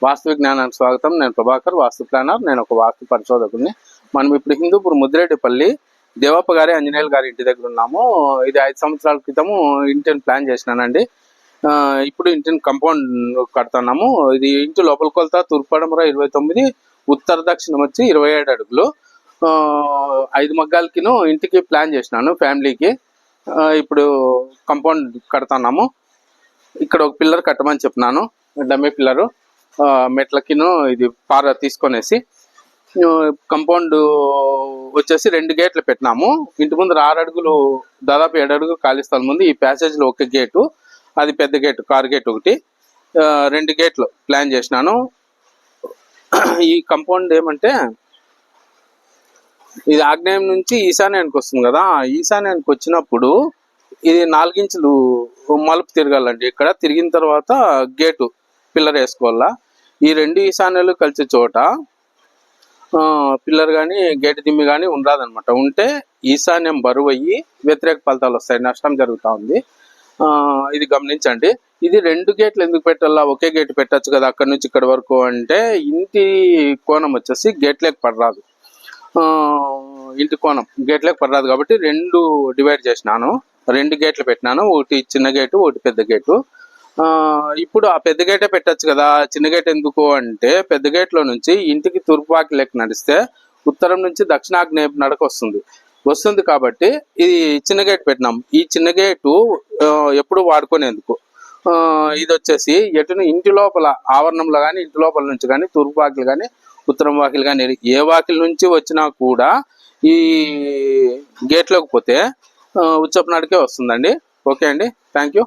వాస్తు విజ్ఞానానికి స్వాగతం. నేను ప్రభాకర్, వాస్తు ప్లానర్. నేను ఒక వాస్తు పరిశోధకుడిని. మనం ఇప్పుడు హిందూపూర్ ముద్దిరెడ్డిపల్లి దేవప్ప గారి ఆంజనేయులు గారి ఇంటి దగ్గర ఉన్నాము. ఇది 5 సంవత్సరాల క్రితము ఇంటిని ప్లాన్ చేసినానండి. ఇప్పుడు ఇంటిని కంపౌండ్ కడుతున్నాము. ఇది ఇంటి లోపల కొలత తూర్పు పడమర 29, ఉత్తర దక్షిణం వచ్చి 27 అడుగులు. 5 మగ్గాలకిను ఇంటికి ప్లాన్ చేసినాను ఫ్యామిలీకి. ఇప్పుడు కంపౌండ్ కడుతున్నాము. ఇక్కడ ఒక పిల్లర్ కట్టమని చెప్పినాను, డమ్మే పిల్లరు. మెట్లకిను ఇది పార తీసుకొనేసి కంపౌండ్ వచ్చేసి 2 గేట్లు పెట్టినాము. ఇంటి ముందు 6 అడుగులు, దాదాపు 7 అడుగులు ఖాళీ స్థలం ఉంది. ఈ ప్యాసేజ్లో ఒక గేటు, అది పెద్ద గేటు, కార్ గేట్ ఒకటి, 2 గేట్లు ప్లాన్ చేసినాను. ఈ కంపౌండ్ ఏమంటే ఇది ఆగ్నేయం నుంచి ఈశాన్యానికి వస్తుంది కదా. ఈశాన్యానికి వచ్చినప్పుడు ఇది 4 ఇంచులు మలుపు తిరగాలండి. ఇక్కడ తిరిగిన తర్వాత గేటు పిల్లర్ వేసుకోవాలా. ఈ 2 ఈశాన్యాలు కలిసే చోట పిల్లర్ కానీ గేటు దిమ్మి కానీ ఉండదన్నమాట. ఉంటే ఈశాన్యం బరువు అయ్యి వ్యతిరేక ఫలితాలు వస్తాయి, నష్టం జరుగుతూ ఉంది. ఇది గమనించండి. ఇది 2 గేట్లు ఎందుకు పెట్టాలా, ఒకే గేటు పెట్టచ్చు కదా అక్కడ నుంచి ఇక్కడ వరకు అంటే, ఇంటి కోణం వచ్చేసి గేట్లేకి పడరాదు. ఇంటి కోణం గేట్లేకి పడరాదు కాబట్టి 2 డివైడ్ చేసినాను. 2 గేట్లు పెట్టినాను, ఒకటి చిన్న గేటు, ఒకటి పెద్ద గేటు. ఇప్పుడు ఆ పెద్ద గేటే పెట్టచ్చు కదా, చిన్న గేట్ ఎందుకు అంటే, పెద్ద గేట్లో నుంచి ఇంటికి తూర్పు వాకిలికి నడిస్తే ఉత్తరం నుంచి దక్షిణాగ్నేయ నడక వస్తుంది కాబట్టి ఇది చిన్న గేట్ పెట్టినాం. ఈ చిన్న గేటు ఎప్పుడు వాడుకునేందుకు. ఇది వచ్చేసి ఎటును ఇంటి లోపల ఆవరణంలో కానీ, ఇంటి లోపల నుంచి కానీ, తూర్పు వాకిలు కానీ, ఉత్తరం వాకిలు కానీ, ఏ వాకిలి నుంచి వచ్చినా కూడా ఈ గేట్లోకి పోతే ఉచ్చపు నడికే వస్తుందండి. ఓకే అండి, థ్యాంక్ యూ.